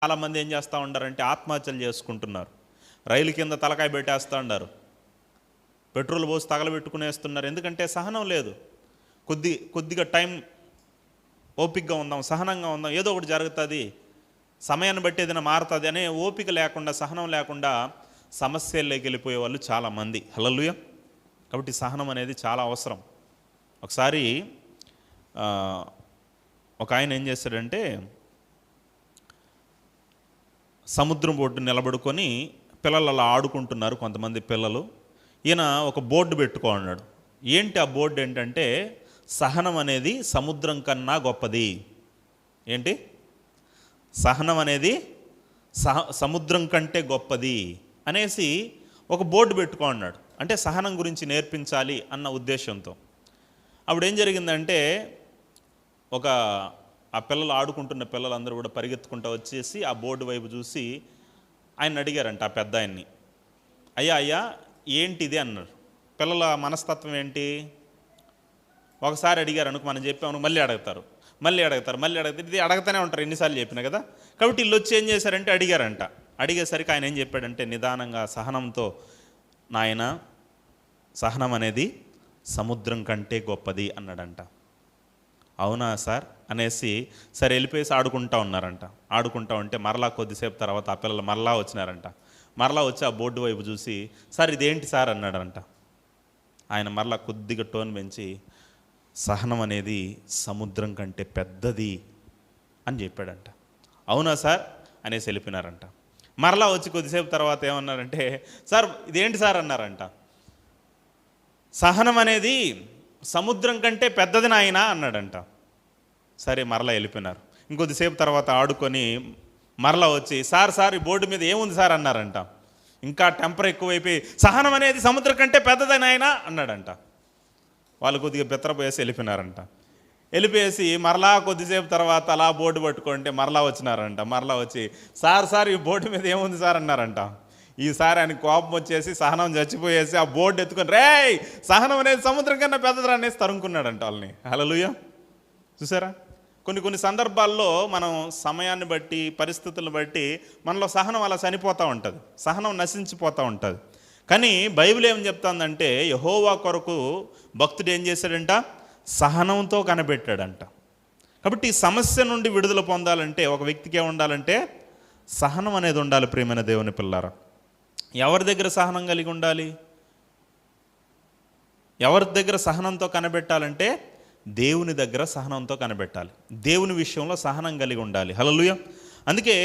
చాలామంది ఏం చేస్తూ ఉంటారంటే ఆత్మహత్యలు చేసుకుంటున్నారు. రైలు కింద తలకాయ పెట్టేస్తూ ఉన్నారు, పెట్రోల్ పోసి తగలబెట్టుకునేస్తున్నారు. ఎందుకంటే సహనం లేదు. కొద్దిగా టైం ఓపికగా ఉందాం, సహనంగా ఉందాం, ఏదో ఒకటి జరుగుతుంది, సమయాన్ని బట్టి ఏదైనా మారుతుంది అనే ఓపిక లేకుండా, సహనం లేకుండా సమస్యల్లోకి వెళ్ళిపోయే వాళ్ళు చాలామంది. హల్లెలూయా. కాబట్టి సహనం అనేది చాలా అవసరం. ఒకసారి ఒక ఆయన ఏం చేశాడంటే సముద్రం బొడ్డు నిలబడుకొని పిల్లలు అలా ఆడుకుంటున్నారు కొంతమంది పిల్లలు. ఈయన ఒక బోర్డు పెట్టుకో అన్నాడు. ఏంటి ఆ బోర్డు ఏంటంటే, సహనం అనేది సముద్రం కన్నా గొప్పది. ఏంటి? సహనం అనేది సముద్రం కంటే గొప్పది అనేసి ఒక బోర్డు పెట్టుకో అన్నాడు. అంటే సహనం గురించి నేర్పించాలి అన్న ఉద్దేశంతో. అప్పుడు ఏం జరిగిందంటే, ఆ పిల్లలు ఆడుకుంటున్న పిల్లలందరూ కూడా పరిగెత్తుకుంటూ వచ్చేసి ఆ బోర్డు వైపు చూసి ఆయన అడిగారంట, ఆ పెద్ద ఆయన్ని, అయ్యా ఏంటి ఇది అన్నారు. పిల్లల మనస్తత్వం ఏంటి? ఒకసారి అడిగారు అనుకో, మనం చెప్పాము, మళ్ళీ అడుగుతారు, ఇది అడగతానే ఉంటారు, ఎన్నిసార్లు చెప్పినా కదా. కాబట్టి వీళ్ళు వచ్చి ఏం చేశారంటే అడిగారంట. అడిగేసరికి ఆయన ఏం చెప్పాడంటే నిదానంగా, సహనంతో, నాయన సహనం అనేది సముద్రం కంటే గొప్పది అన్నాడంట. అవునా సార్ అనేసి సరే వెళ్ళిపోయేసి ఆడుకుంటూ ఉన్నారంట. ఆడుకుంటూ ఉంటే మరలా కొద్దిసేపు తర్వాత ఆ పిల్లలు మరలా వచ్చినారంట. మరలా వచ్చి ఆ బోర్డు వైపు చూసి, సార్ ఇదేంటి సార్ అన్నాడంట. ఆయన మరలా కొద్దిగా టోన్ పెంచి, సహనం అనేది సముద్రం కంటే పెద్దది అని చెప్పాడంట. అవునా సార్ అనేసి వెళ్ళిపోయినారంట. మరలా వచ్చి కొద్దిసేపు తర్వాత ఏమన్నారంటే, సార్ ఇదేంటి సార్ అన్నారంట. సహనం అనేది సముద్రం కంటే పెద్దది నాయన అన్నాడంట. సరే మరలా వెళ్ళిపోయినారు. ఇంకొద్దిసేపు తర్వాత ఆడుకొని మరలా వచ్చి, సార్ ఈ బోర్డు మీద ఏముంది సార్ అన్నారంట. ఇంకా టెంపర్ ఎక్కువైపోయి, సహనం అనేది సముద్రం కంటే పెద్దది నాయన అన్నాడంట. వాళ్ళు కొద్దిగా బెత్తరపోయేసి వెళ్ళిపోయినారంట. వెళ్ళిపోయేసి మరలా కొద్దిసేపు తర్వాత అలా బోర్డు పట్టుకుంటే మరలా వచ్చినారంట. మరలా వచ్చి, సార్ ఈ బోర్డు మీద ఏముంది సార్ అన్నారంట. ఈసారి ఆయన కోపం వచ్చేసి సహనం చచ్చిపోయేసి ఆ బోర్డు ఎత్తుకొని, రేయ్ సహనం అనేది సముద్రం కన్నా పెద్దదిరా అనేసి తరుముకున్నాడంట వాళ్ళని. హల్లెలూయా. చూసారా, కొన్ని సందర్భాల్లో మనం సమయాన్ని బట్టి, పరిస్థితులను బట్టి మనలో సహనం అలా చనిపోతూ ఉంటుంది, సహనం నశించిపోతూ ఉంటుంది. కానీ బైబిల్ ఏం చెప్తుందంటే, యెహోవా కొరకు భక్తుడు ఏం చేశాడంట? సహనంతో కనిపెట్టాడంట. కాబట్టి ఈ సమస్య నుండి విడుదల పొందాలంటే ఒక వ్యక్తికి ఏముండాలంటే సహనం అనేది ఉండాలి. ప్రియమైన దేవుని పిల్లారా, ఎవరి దగ్గర సహనం కలిగి ఉండాలి? ఎవరి దగ్గర సహనంతో కనిపెట్టాలంటే దేవుని దగ్గర సహనంతో కనిపెట్టాలి. దేవుని విషయంలో సహనం కలిగి ఉండాలి. హల్లెలూయా. అందుకే